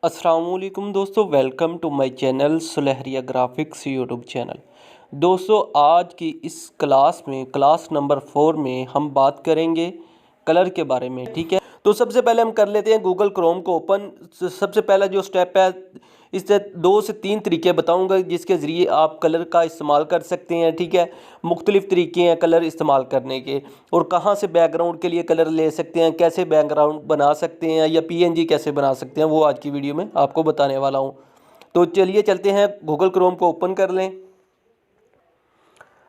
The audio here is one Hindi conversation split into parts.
अस्सलामुअलैकुम दोस्तों, welcome to my channel Sulehria graphics YouTube channel. दोस्तों, आज की इस क्लास में क्लास नंबर 4 में हम बात करेंगे कलर के बारे में। ठीक है, तो सबसे पहले हम कर लेते हैं गूगल क्रोम को ओपन। सबसे पहला जो स्टेप है, इससे 2 से 3 तरीके बताऊंगा जिसके ज़रिए आप कलर का इस्तेमाल कर सकते हैं। ठीक है, मुख्तलिफ़ तरीके हैं कलर इस्तेमाल करने के, और कहाँ से बैकग्राउंड के लिए कलर ले सकते हैं, कैसे बैकग्राउंड बना सकते हैं या पीएनजी कैसे बना सकते हैं, वो आज की वीडियो में आपको बताने वाला हूँ। तो चलिए चलते हैं, गूगल क्रोम को ओपन कर लें।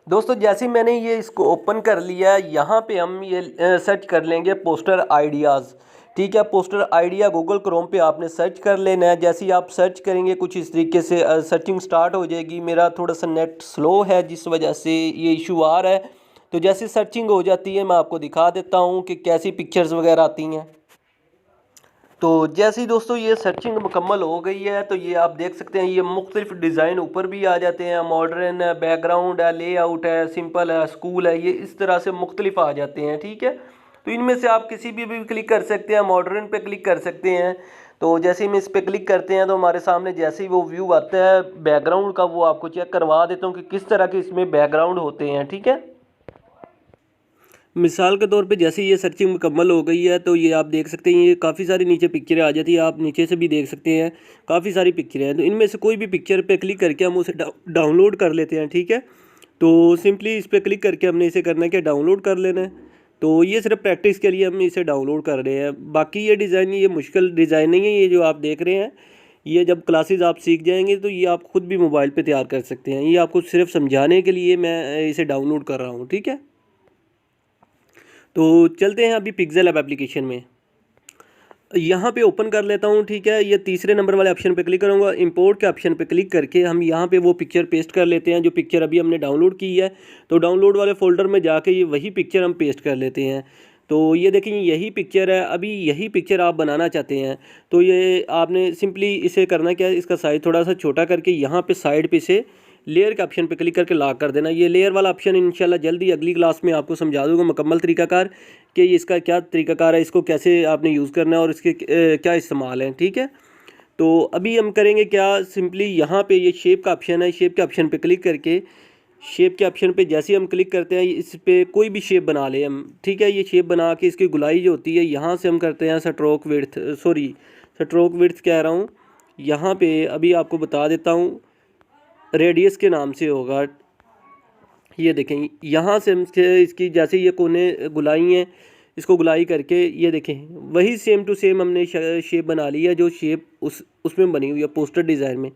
दोस्तों, जैसे ही मैंने ये इसको ओपन कर लिया, यहाँ पे हम ये सर्च कर लेंगे पोस्टर आइडियाज़। ठीक है, पोस्टर आइडिया गूगल क्रोम पे आपने सर्च कर लेना है। जैसे ही आप सर्च करेंगे कुछ इस तरीके से सर्चिंग स्टार्ट हो जाएगी। मेरा थोड़ा सा नेट स्लो है जिस वजह से ये इशू आ रहा है। तो जैसे सर्चिंग हो जाती है मैं आपको दिखा देता हूँ कि कैसी पिक्चर्स वगैरह आती हैं। तो जैसे ही दोस्तों ये सर्चिंग मुकम्मल हो गई है, तो ये आप देख सकते हैं ये मुख्तलिफ डिज़ाइन ऊपर भी आ जाते हैं। मॉडर्न है, बैकग्राउंड है, लेआउट है, सिंपल है, स्कूल है, ये इस तरह से मुख्तलिफ आ जाते हैं। ठीक है, तो इनमें से आप किसी भी क्लिक कर सकते हैं। मॉडर्न पे क्लिक कर सकते हैं। तो जैसे ही हम इस पर क्लिक करते हैं तो हमारे सामने जैसे ही वो व्यू आता है बैकग्राउंड का, वो आपको चेक करवा देता हूँ कि किस तरह के इसमें बैकग्राउंड होते हैं। ठीक है, मिसाल के तौर पे जैसे ये सर्चिंग मुकम्मल हो गई है, तो ये आप देख सकते हैं ये काफ़ी सारी नीचे पिक्चरें आ जाती है। आप नीचे से भी देख सकते हैं काफ़ी सारी पिक्चरें हैं। तो इनमें से कोई भी पिक्चर पे क्लिक करके हम उसे डाउनलोड कर लेते हैं। ठीक है, तो सिंपली इस पर क्लिक करके हमने इसे करना है कि डाउनलोड कर लेना है। तो ये सिर्फ प्रैक्टिस के लिए हम इसे डाउनलोड कर रहे हैं। बाकी ये डिज़ाइन, ये मुश्किल डिज़ाइन नहीं है। ये जो आप देख रहे हैं, ये जब क्लासेस आप सीख जाएंगे तो ये आप खुद भी मोबाइल पे तैयार कर सकते हैं। ये आपको सिर्फ समझाने के लिए मैं इसे डाउनलोड कर रहा हूँ। ठीक है, तो चलते हैं अभी पिक्सेल ऐप एप्लीकेशन में। यहाँ पे ओपन कर लेता हूँ। ठीक है, ये तीसरे नंबर वाले ऑप्शन पे क्लिक करूँगा। इंपोर्ट के ऑप्शन पे क्लिक करके हम यहाँ पे वो पिक्चर पेस्ट कर लेते हैं जो पिक्चर अभी हमने डाउनलोड की है। तो डाउनलोड वाले फ़ोल्डर में जाके ये वही पिक्चर हम पेस्ट कर लेते हैं। तो ये देखें, यही पिक्चर है। अभी यही पिक्चर आप बनाना चाहते हैं तो ये आपने सिंपली इसे करना क्या है, इसका साइज़ थोड़ा सा छोटा करके यहाँ पर साइड पर से लेयर के ऑप्शन पे क्लिक करके लॉक कर देना। ये लेयर वाला ऑप्शन इंशाल्लाह जल्दी अगली क्लास में आपको समझा दूंगा मुकम्मल तरीकाकार कि इसका क्या तरीकाकार है, इसको कैसे आपने यूज़ करना है और इसके क्या इस्तेमाल है। ठीक है, तो अभी हम करेंगे क्या, सिंपली यहाँ पे ये शेप का ऑप्शन है, शेप के ऑप्शन पे क्लिक करके शेप के ऑप्शन पे जैसे ही हम क्लिक करते हैं इस पर कोई भी शेप बना लें हम। ठीक है, ये शेप बना के इसकी गुलाई जो होती है यहाँ से हम करते हैं स्ट्रोक विड्थ कह रहा हूँ। यहाँ पे अभी आपको बता देता हूँ, रेडियस के नाम से होगा। ये देखें, यहाँ से हम इसकी जैसे ये कोने गुलाई हैं, इसको गुलाई करके ये देखें वही सेम टू सेम हमने शेप बना ली है जो शेप उसमें बनी हुई है पोस्टर डिज़ाइन में।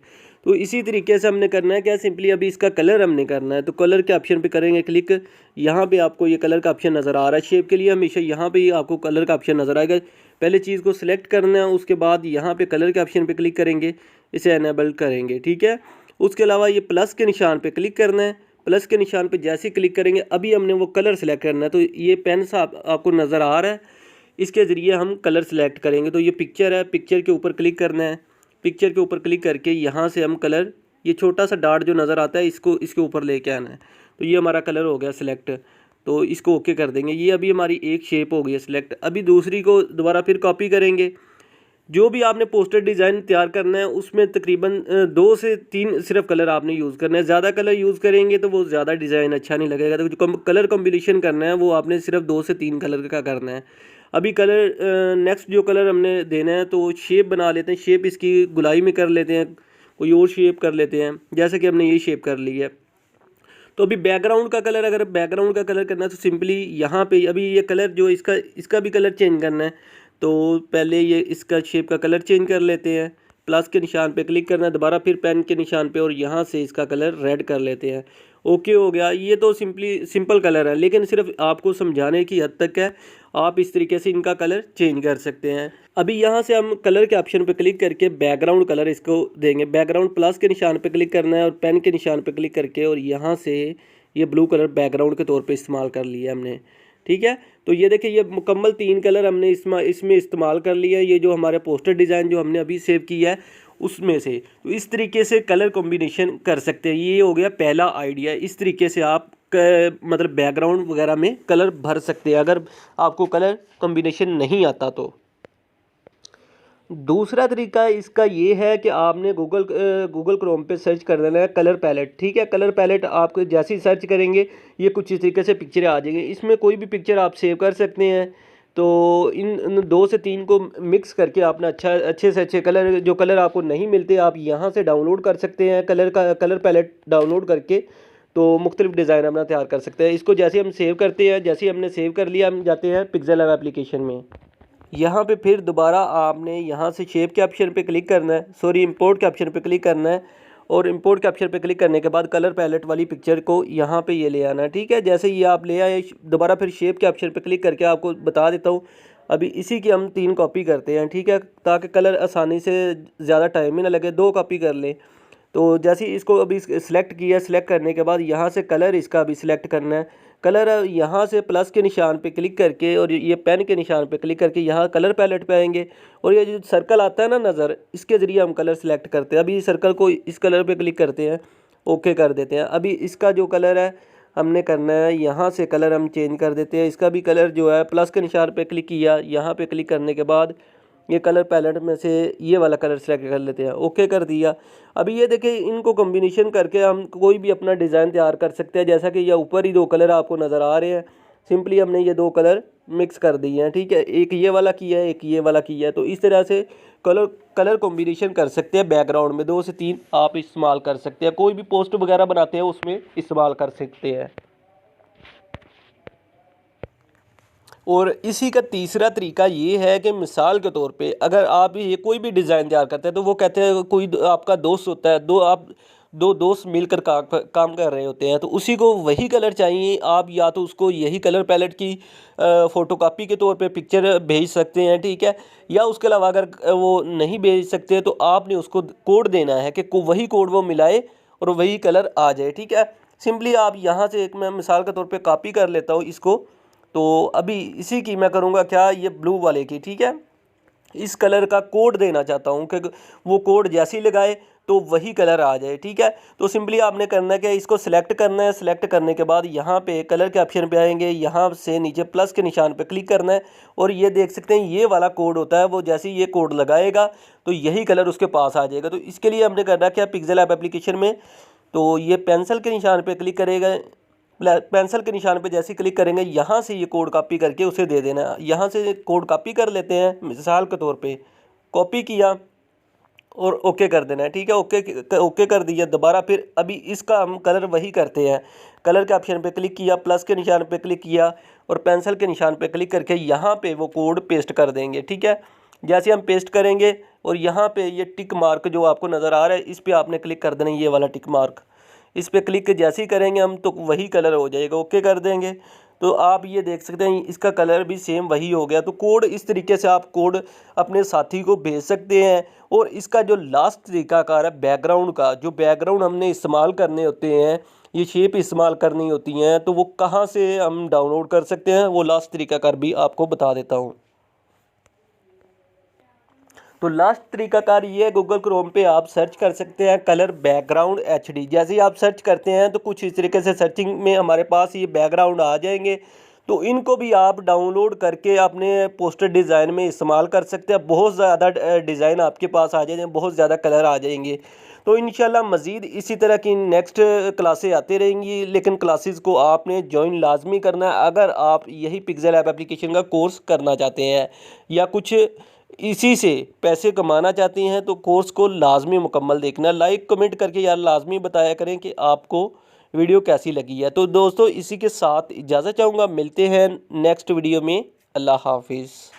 तो इसी तरीके से हमने करना है क्या, सिंपली अभी इसका कलर हमने करना है। तो कलर के ऑप्शन पे करेंगे क्लिक। यहाँ पे आपको ये कलर का ऑप्शन नज़र आ रहा है। शेप के लिए हमेशा यहाँ पे आपको कलर का ऑप्शन नज़र आएगा। पहले चीज़ को सिलेक्ट करना है, उसके बाद यहाँ पे कलर के ऑप्शन पे क्लिक करेंगे, इसे एनेबल करेंगे। ठीक है, उसके अलावा ये प्लस के निशान पे क्लिक करना है। प्लस के निशान पे जैसे ही क्लिक करेंगे अभी हमने वो कलर सेलेक्ट करना है। तो ये पेन सा आपको नज़र आ रहा है, इसके ज़रिए हम कलर सेलेक्ट करेंगे। तो ये पिक्चर है, पिक्चर के ऊपर क्लिक करना है। पिक्चर के ऊपर क्लिक करके यहाँ से हम कलर, ये छोटा सा डार्ट जो नज़र आता है इसको इसके ऊपर लेके आना है। तो ये हमारा कलर हो गया सिलेक्ट। तो इसको ओके कर देंगे। ये अभी हमारी एक शेप हो गई है सिलेक्ट। अभी दूसरी को दोबारा फिर कॉपी करेंगे। जो भी आपने पोस्टर डिज़ाइन तैयार करना है उसमें तकरीबन 2 से 3 सिर्फ कलर आपने यूज़ करना है। ज़्यादा कलर यूज़ करेंगे तो वो ज़्यादा डिज़ाइन अच्छा नहीं लगेगा। तो जो कलर कॉम्बिनेशन करना है वो आपने सिर्फ 2 से 3 कलर का करना है। अभी कलर नेक्स्ट जो कलर हमने देना है तो शेप बना लेते हैं। शेप इसकी गुलाई में कर लेते हैं, कोई और शेप कर लेते हैं, जैसे कि हमने ये शेप कर ली है। तो अभी बैकग्राउंड का कलर, अगर बैकग्राउंड का कलर करना है तो सिंपली यहाँ पे अभी ये कलर जो इसका भी कलर चेंज करना है। तो पहले ये इसका शेप का कलर चेंज कर लेते हैं। प्लस के निशान पे क्लिक करना है, दोबारा फिर पेन के निशान पे, और यहाँ से इसका कलर रेड कर लेते हैं। ओके हो गया। ये तो सिंपल कलर है, लेकिन सिर्फ आपको समझाने की हद तक है। आप इस तरीके से इनका कलर चेंज कर सकते हैं। अभी यहाँ से हम कलर के ऑप्शन पे क्लिक करके बैकग्राउंड कलर इसको देंगे। बैकग्राउंड प्लस के निशान पे क्लिक करना है और पेन के निशान पे क्लिक करके, और यहाँ से ये ब्लू कलर बैकग्राउंड के तौर पे इस्तेमाल कर लिया हमने। ठीक है, तो ये देखिए ये मुकम्मल 3 कलर हमने इसमें इस्तेमाल कर लिया है। ये जो हमारे पोस्टर डिज़ाइन जो हमने अभी सेव किया है उसमें से। तो इस तरीके से कलर कॉम्बिनेशन कर सकते हैं। ये हो गया पहला आइडिया। इस तरीके से आप मतलब बैकग्राउंड वगैरह में कलर भर सकते हैं अगर आपको कलर कॉम्बिनेशन नहीं आता तो। दूसरा तरीका इसका ये है कि आपने गूगल क्रोम पे सर्च कर देना है कलर पैलेट। ठीक है, कलर पैलेट आप जैसे ही सर्च करेंगे ये कुछ इस तरीके से पिक्चरें आ जाएंगी। इसमें कोई भी पिक्चर आप सेव कर सकते हैं। तो इन 2 से 3 को मिक्स करके आपने अच्छे से अच्छे कलर, जो कलर आपको नहीं मिलते आप यहाँ से डाउनलोड कर सकते हैं। कलर पैलेट डाउनलोड करके तो मुख्तलिफ डिज़ाइन अपना तैयार कर सकते हैं। इसको जैसे हम सेव करते हैं, जैसे हमने सेव कर लिया, हम जाते हैं पिक्सेल लैब एप्लीकेशन में। यहाँ पे फिर दोबारा आपने यहाँ से शेप के ऑप्शन पे क्लिक करना है, सॉरी इंपोर्ट के ऑप्शन पे क्लिक करना है। और इंपोर्ट के ऑप्शन पे क्लिक करने के बाद कलर पैलेट वाली पिक्चर को यहाँ पे ये ले आना है। ठीक है, जैसे ये आप ले आए, दोबारा फिर शेप के ऑप्शन पे क्लिक करके आपको बता देता हूँ। अभी इसी की हम 3 कॉपी करते हैं। ठीक है, ताकि कलर आसानी से ज़्यादा टाइम ही ना लगे, 2 कॉपी कर लें। तो जैसे इसको अभी सिलेक्ट किया, सिलेक्ट करने के बाद यहाँ से कलर इसका अभी सिलेक्ट करना है। कलर यहाँ से प्लस के निशान पे क्लिक करके और ये पेन के निशान पे क्लिक करके यहाँ कलर पैलेट पे आएंगे और ये जो सर्कल आता है ना नज़र, इसके ज़रिए हम कलर सेलेक्ट करते हैं। अभी सर्कल को इस कलर पे क्लिक करते हैं, ओके कर देते हैं। अभी इसका जो कलर है हमने करना है, यहाँ से कलर हम चेंज कर देते हैं। इसका भी कलर जो है प्लस के निशान पे क्लिक किया, यहाँ पे क्लिक करने के बाद ये कलर पैलेट में से ये वाला कलर सेलेक्ट कर लेते हैं, ओके कर दिया। अभी ये देखिए, इनको कॉम्बिनेशन करके हम कोई भी अपना डिज़ाइन तैयार कर सकते हैं। जैसा कि ये ऊपर ही 2 कलर आपको नज़र आ रहे हैं, सिंपली हमने ये 2 कलर मिक्स कर दिए हैं। ठीक है, एक ये वाला किया है, एक ये वाला किया है। तो इस तरह से कलर कॉम्बिनेशन कर सकते हैं। बैकग्राउंड में 2 से 3 आप इस्तेमाल कर सकते हैं, कोई भी पोस्ट वगैरह बनाते हैं उसमें इस्तेमाल कर सकते हैं। और इसी का तीसरा तरीका ये है कि मिसाल के तौर पे अगर आप ये कोई भी डिज़ाइन तैयार करते हैं, तो वो कहते हैं कोई आपका दोस्त होता है, दो दोस्त मिलकर काम कर रहे होते हैं, तो उसी को वही कलर चाहिए। आप या तो उसको यही कलर पैलेट की फ़ोटोकॉपी के तौर पे पिक्चर भेज सकते हैं। ठीक है, या उसके अलावा अगर वो नहीं भेज सकते तो आपने उसको कोड देना है कि वही कोड वो मिलाए और वही कलर आ जाए। ठीक है, सिंपली आप यहाँ से एक मैं मिसाल के तौर पे कॉपी कर लेता हूँ इसको। तो अभी इसी की मैं करूँगा क्या, ये ब्लू वाले की। ठीक है, इस कलर का कोड देना चाहता हूँ कि वो कोड जैसे ही लगाए तो वही कलर आ जाए। ठीक है, तो सिंपली आपने करना है कि इसको सिलेक्ट करना है। सिलेक्ट करने के बाद यहाँ पे कलर के ऑप्शन पे आएंगे, यहाँ से नीचे प्लस के निशान पे क्लिक करना है और ये देख सकते हैं ये वाला कोड होता है, वो जैसे ही ये कोड लगाएगा तो यही कलर उसके पास आ जाएगा। तो इसके लिए हमने करना क्या, पिक्सेल ऐप एप्लीकेशन में तो ये पेंसिल के निशान पर क्लिक करेगा। पेंसिल के निशान पे जैसे क्लिक करेंगे, यहाँ से ये कोड कॉपी करके उसे दे देना है। यहाँ से कोड कॉपी कर लेते हैं, मिसाल के तौर पे कॉपी किया और ओके कर देना है। ठीक है, ओके कर दिया। दोबारा फिर अभी इसका हम कलर वही करते हैं। कलर के ऑप्शन पे क्लिक किया, प्लस के निशान पे क्लिक किया और पेंसिल के निशान पे क्लिक करके यहाँ पे वो कोड पेस्ट कर देंगे। ठीक है, जैसे हम पेस्ट करेंगे और यहाँ पे ये टिक मार्क जो आपको नज़र आ रहा है, इस पर आपने क्लिक कर देना, ये वाला टिक मार्क। इस पर क्लिक जैसे ही करेंगे हम तो वही कलर हो जाएगा, ओके कर देंगे। तो आप ये देख सकते हैं इसका कलर भी सेम वही हो गया। तो कोड इस तरीके से आप कोड अपने साथी को भेज सकते हैं। और इसका जो लास्ट तरीकाकार है बैकग्राउंड का, जो बैकग्राउंड हमने इस्तेमाल करने होते हैं, ये शेप इस्तेमाल करनी होती हैं, तो वो कहाँ से हम डाउनलोड कर सकते हैं, वो लास्ट तरीकाकार भी आपको बता देता हूँ। तो लास्ट तरीकाकार ये है, गूगल क्रोम पे आप सर्च कर सकते हैं कलर बैकग्राउंड HD। जैसे ही आप सर्च करते हैं तो कुछ इस तरीके से सर्चिंग में हमारे पास ये बैकग्राउंड आ जाएंगे। तो इनको भी आप डाउनलोड करके अपने पोस्टर डिज़ाइन में इस्तेमाल कर सकते हैं। बहुत ज़्यादा डिज़ाइन आपके पास आ जाएंगे, बहुत ज़्यादा कलर आ जाएंगे। तो इंशाल्लाह मज़ीद इसी तरह की नेक्स्ट क्लासें आती रहेंगी, लेकिन क्लासेस को आपने ज्वाइन लाजमी करना है अगर आप यही पिक्सेल ऐप एप्लीकेशन का कोर्स करना चाहते हैं या कुछ इसी से पैसे कमाना चाहती हैं। तो कोर्स को लाजमी मुकम्मल देखना। लाइक कमेंट करके यार लाजमी बताया करें कि आपको वीडियो कैसी लगी है। तो दोस्तों इसी के साथ इजाज़त चाहूँगा, मिलते हैं नेक्स्ट वीडियो में। अल्लाह हाफिज़।